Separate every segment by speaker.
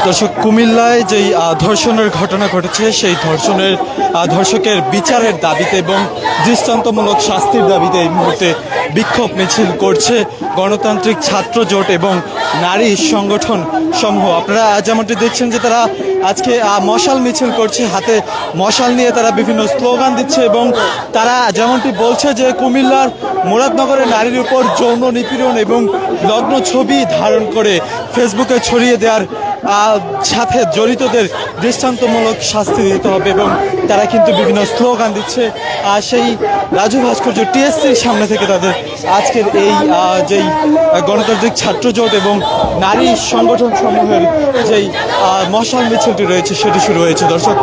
Speaker 1: দর্শক, কুমিল্লায় যেই ধর্ষণের ঘটনা ঘটেছে সেই ধর্ষকের বিচারের দাবিতে এবং দৃষ্টান্তমূলক শাস্তির দাবিতে এই মুহূর্তে বিক্ষোভ মিছিল করছে গণতান্ত্রিক ছাত্র জোট এবং নারী সংগঠন সমূহ। আপনারা যেমনটি দেখছেন যে তারা আজকে মশাল মিছিল করছে, হাতে মশাল নিয়ে তারা বিভিন্ন স্লোগান দিচ্ছে এবং তারা যেমনটি বলছে যে কুমিল্লার মুরাদনগরের নারীর উপর যৌন নিপীড়ন এবং নগ্ন ছবি ধারণ করে ফেসবুকে ছড়িয়ে দেওয়ার সাথে জড়িতদের দৃষ্টান্তমূলক শাস্তি দিতে হবে এবং তারা কিন্তু বিভিন্ন স্লোগান দিচ্ছে। সেই রাজু ভাস্কর্য টিএসসির সামনে থেকে তাদের আজকের এই যেই গণতান্ত্রিক ছাত্র জোট এবং নারী সংগঠন সমূহের যেই মশাল মিছিলটি রয়েছে সেটি শুরু হয়েছে। দর্শক,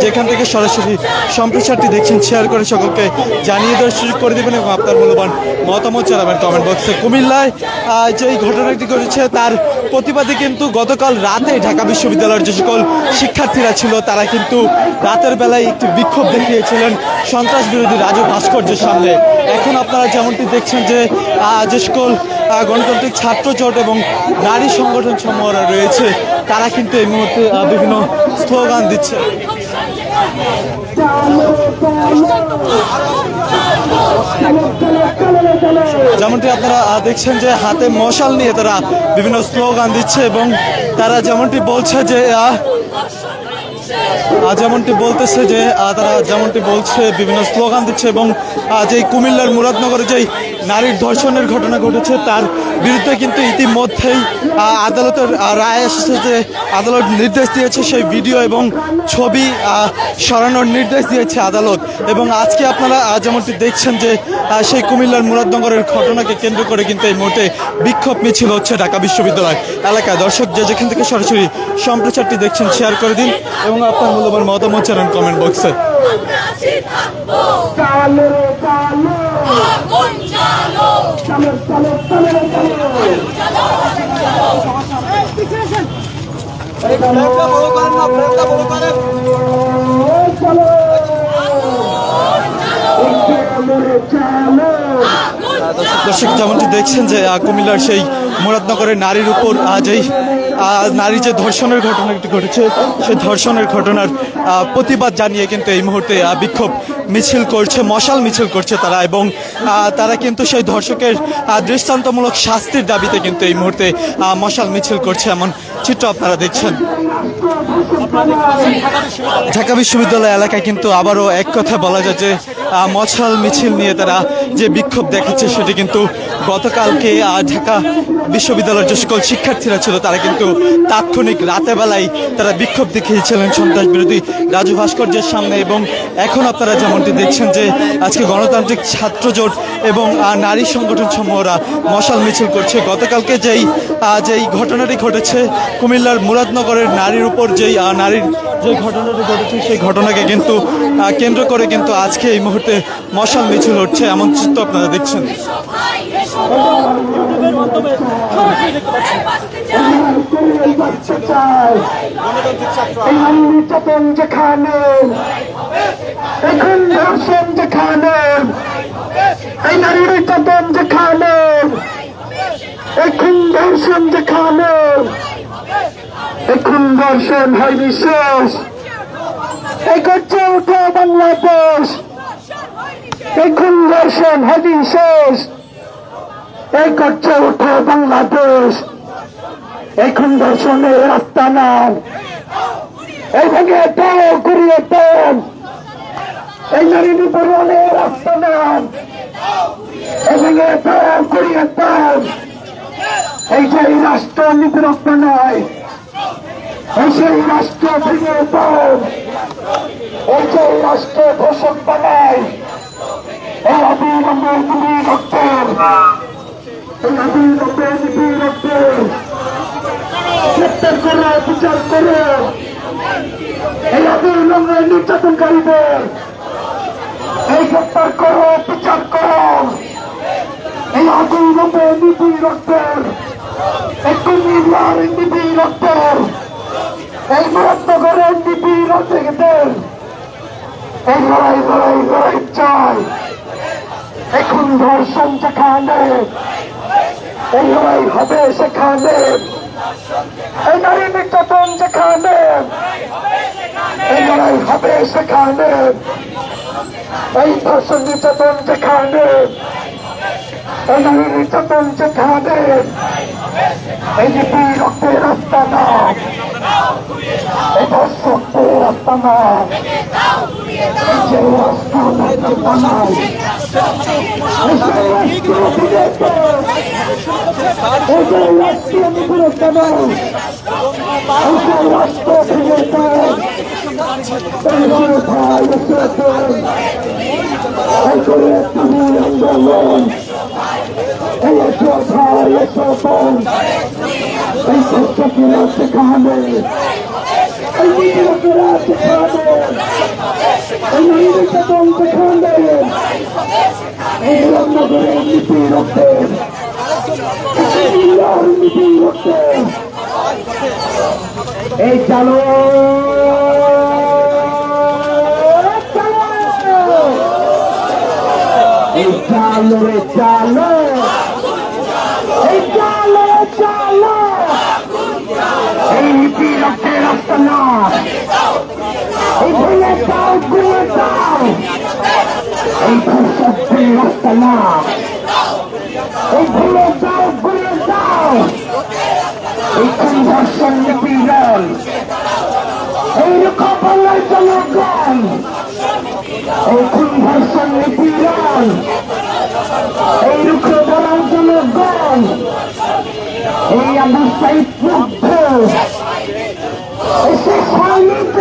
Speaker 1: যেখান থেকে সরাসরি সম্প্রচারটি দেখছেন শেয়ার করে সকলকে জানিয়ে দেওয়ার সুযোগ করে দেবেন এবং আপনার মূল্যবান মতামত জানাবেন কমেন্ট বক্সে। কুমিল্লায় যেই ঘটনাটি ঘটেছে তার প্রতিবাদে কিন্তু গতকাল রাতে ঢাকা বিশ্ববিদ্যালয়ের যে সকল শিক্ষার্থীরা ছিল তারা কিন্তু রাতের বেলায় একটি বিক্ষোভ দেখিয়েছিলেন সন্ত্রাস বিরোধী রাজু ভাস্কর্যের সামনে। এখন আপনারা যেমনটি দেখছেন যে সকল গণতান্ত্রিক ছাত্র জোট এবং নারী সংগঠন সমূহরা রয়েছে তারা কিন্তু এই মুহূর্তে বিভিন্ন স্লোগান দিচ্ছে। যেমনটি আপনারা দেখছেন যে হাতে মশাল নিয়ে তারা বিভিন্ন স্লোগান দিচ্ছে এবং তারা যেমনটি বলছে যে বিভিন্ন স্লোগান দিচ্ছে এবং যেই কুমিল্লার মুরাদনগরে যেই নারীর ধর্ষণের ঘটনা ঘটেছে তার বিরুদ্ধে কিন্তু ইতিমধ্যেই আদালতের রায় এসেছে যে আদালত নির্দেশ দিয়েছে সেই ভিডিও এবং ছবি সরানোর নির্দেশ দিয়েছে আদালত। এবং আজকে আপনারা যেমনটি দেখছেন যে সেই কুমিল্লার মুরাদনগরের ঘটনাকে কেন্দ্র করে কিন্তু এই মুহূর্তে বিক্ষোভ মিছিল হচ্ছে ঢাকা বিশ্ববিদ্যালয় এলাকায়। দর্শক, যেখান থেকে সরাসরি সম্প্রচারটি দেখছেন শেয়ার করে দিন এবং আপনার মূল্যবান মতামত জানান কমেন্ট বক্সে। দর্শক, যেমনটি দেখছেন যে কুমিল্লার সেই মুরাদনগরের নারীর উপর যেই নারী যে ধর্ষণের ঘটনাটি ঘটেছে সেই ধর্ষণের ঘটনার প্রতিবাদ জানিয়ে কিন্তু এই মুহূর্তে বিক্ষোভ মিছিল করছে, মশাল মিছিল করছে তারা এবং তারা কিন্তু সেই ধর্ষকের দৃষ্টান্তমূলক শাস্তির দাবিতে কিন্তু এই মুহূর্তে মশাল মিছিল করছে, এমন চিত্র আপনারা দেখছেন। ঢাকা বিশ্ববিদ্যালয় এলাকায় কিন্তু আবারও এক কথা বলা যায় যে মশাল মিছিল নিয়ে তারা যে বিক্ষোভ দেখাচ্ছে সেটি কিন্তু গতকালকে ঢাকা বিশ্ববিদ্যালয়ের যে সকল শিক্ষার্থীরা ছিল তারা কিন্তু তাৎক্ষণিক রাতে বেলায় তারা বিক্ষোভ দেখিয়েছিলেন সন্ত্রাস বিরোধী রাজু ভাস্কর্যের সামনে। এবং এখন আপনারা যেমনটি দেখছেন যে আজকে গণতান্ত্রিক ছাত্র জোট এবং নারী সংগঠন সমূহরা মশাল মিছিল করছে। গতকালকে যেই ঘটনাটি ঘটেছে কুমিল্লার মুরাদনগরের নারীর উপর যেই নারীর যে ঘটনাটি ঘটেছে সেই ঘটনাকে কিন্তু কেন্দ্র করে কিন্তু আজকে এই মুহূর্তে মশাল মিছিল হচ্ছে, এমন চিত্র আপনারা দেখছেন।
Speaker 2: এখন দর্শন হয়নি শেষ, এই করছে উঠে বাংলাদেশ, এখন দর্শন হয়নি শেষ, এই করছে উঠে বাংলাদেশ, এখন দর্শনের রাস্তা নাম, এই ভেঙে দাও ঘুরিয়ে দেন, এই নারী নিপীড়নের রাস্তা নাম, এই ভেঙে দাও ঘুরিয়ে দেন, এই যে রাষ্ট্র নিপীড়ক নয়, এই সেই রাষ্ট্র ভেঙে দেন, এই যে রাষ্ট্র ধর্ষণ বানায়, এই অবিলম্বে নিবিড় রক্তের, এই অবিলম্বে নিবিড় রক্তের গ্রেপ্তার করো, বিচার করো, এই অবিলম্বে নির্যাতনকারীদের এই গ্রেপ্তার করো, বিচার করো, এই অবিলম্বে নিবিড় রক্তের, এই কুমিল্লার নিবিড় রক্তের, এই মুরাদনগরের নিবিড় রক্তের এই লড়াই চাই। এখন ধর্ষণ যেখানে, এই লড়াই হবে সেখানে, এই নারী নির্যাতন যেখানে, এই লড়াই হবে সেখানে, এই ধর্ষণ নির্যাতন যেখানে, এই নারী নির্যাতন যেখানে, এই যে রক্তের রাস্তা না, এই ধর্ষকদের রাস্তা না, এই যে রাস্তা না, এই যে রাষ্ট্রীয় নিপীড়িত নয়, এই যে রাষ্ট্র পীড়িত, এই ভাই এই করে তুমি আন্দোলন, এই এসো ভাই এসো বোন, এই ধর্ষকেরা সেখানে, এই নিপীড়কেরা সেখানে, এই নির্যাতন সেখানে, এই রামনগরের নিপীড়কদের, নিপীড়কদের, এই চালো এই চালো রে চালো, এই চালো রে চালো, এই নিপীড়কদের রাস্তা না, এই ভেঙে দাও ঘুরে দাও, এই ধর্ষকদের রাস্তা না, এই ভেঙে দাও ঘুরে দাও, এই ধর্ষণ নিপীড়ন, এই রক্ষা বাংলার জনগণ, এই ধর্ষণ নিপীড়ন, এই রক্ষা বাংলার জনগণ, এই আবু সাইদ মুগ্ধ,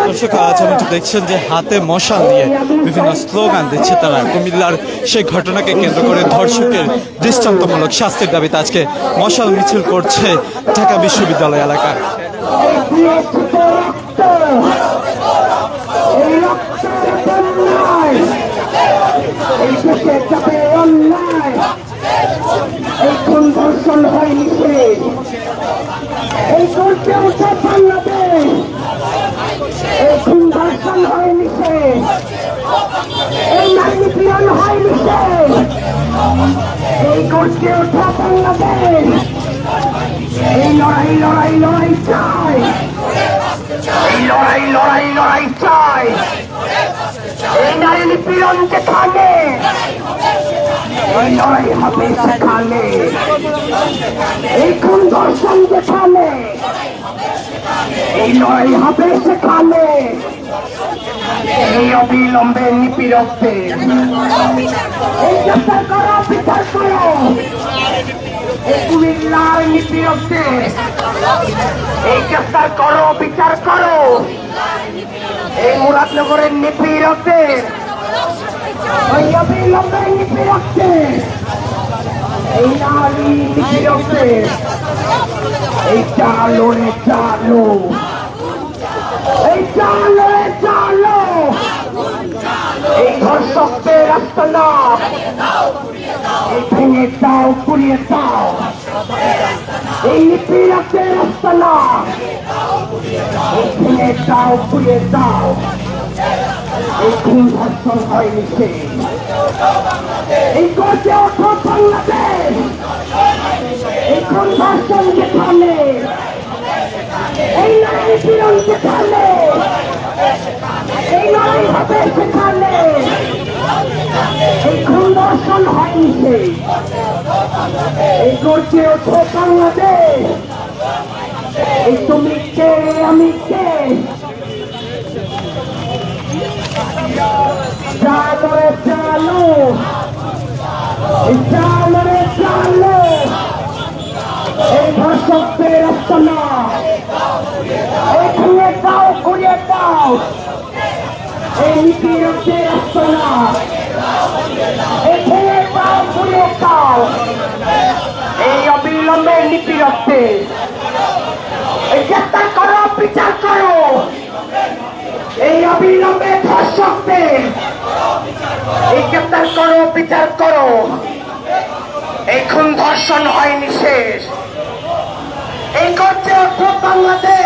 Speaker 1: দর্শক যেমনটি দেখছেন যে হাতে মশাল নিয়ে বিভিন্ন স্লোগান দিচ্ছে তারা। কুমিল্লার সেই ঘটনাকে কেন্দ্র করে ধর্ষকের দৃষ্টান্তমূলক শাস্তির দাবিতে আজকে মশাল মিছিল করছে ঢাকা বিশ্ববিদ্যালয় এলাকা।
Speaker 2: ধর্ষণ হয়নি এই করতে উঠে বাংলাদেশ, এই ধর্ষণ হয়নি এই নারী নিপীড়ন হয়নি এই করতে উঠে বাংলাদেশ, এই লড়াই লড়াই লড়াই চাই, এই লড়াই লড়াই লড়াই চাই, এই নারী নিপীড়ন যেখানে, এই লড়াই হবে সেখানে, এই খুন ধর্ষণ যেখানে, এই লড়াই হবে সেখানে, এই অবিলম্বে নিপীড়কদের এই গ্রেফতার করো, বিচার করো, এই কুমিল্লার নিপীড়কদের এই গ্রেফতার করো, বিচার করো, এই মুরাদনগরের নিপীড়কদের ওই অবিলম্বে নিপীড়কদের, এই নারী নিপীড়কদের এই চালো রে চালো, এই চালো রে চালো, এই ধর্ষকদের রাস্তা না, এই ভেঙে দাও পুড়িয়ে দাও, এই নিপীড়কদের রাস্তা না, এই ভেঙে দাও পুড়িয়ে দাও, এই খুন ধর্ষণ হয়নি এই করতে ওঠো বাংলাদেশ, এই খুন ধর্ষণ যেখানে, এই নারী নিপীড়ন যেখানে, এই লড়াই হবে সেখানে, এই খুন ধর্ষণ হয়নি এই করতে ওঠো বাংলাদেশ, এই তুমি কে আমি কে, চালো রে চালো, চালো রে চালো, এই ধর্ষকদের রাস্তা না, এই ঘুরে দাও ঘুরিয়ে দাও, এই নিপীড়কদের রাস্তা না, এই ঘুরে দাও ঘুরিয়ে দাও, এই অবিলম্বে নিপীড়কদের এই গ্রেফতার করো, বিচার করো, এই অবিলম্বে ধর্ষকদের এই গ্রেফতার করো, বিচার করো, এই খুন ধর্ষণ হয়নি শেষ, এই করছে বাংলাদেশ।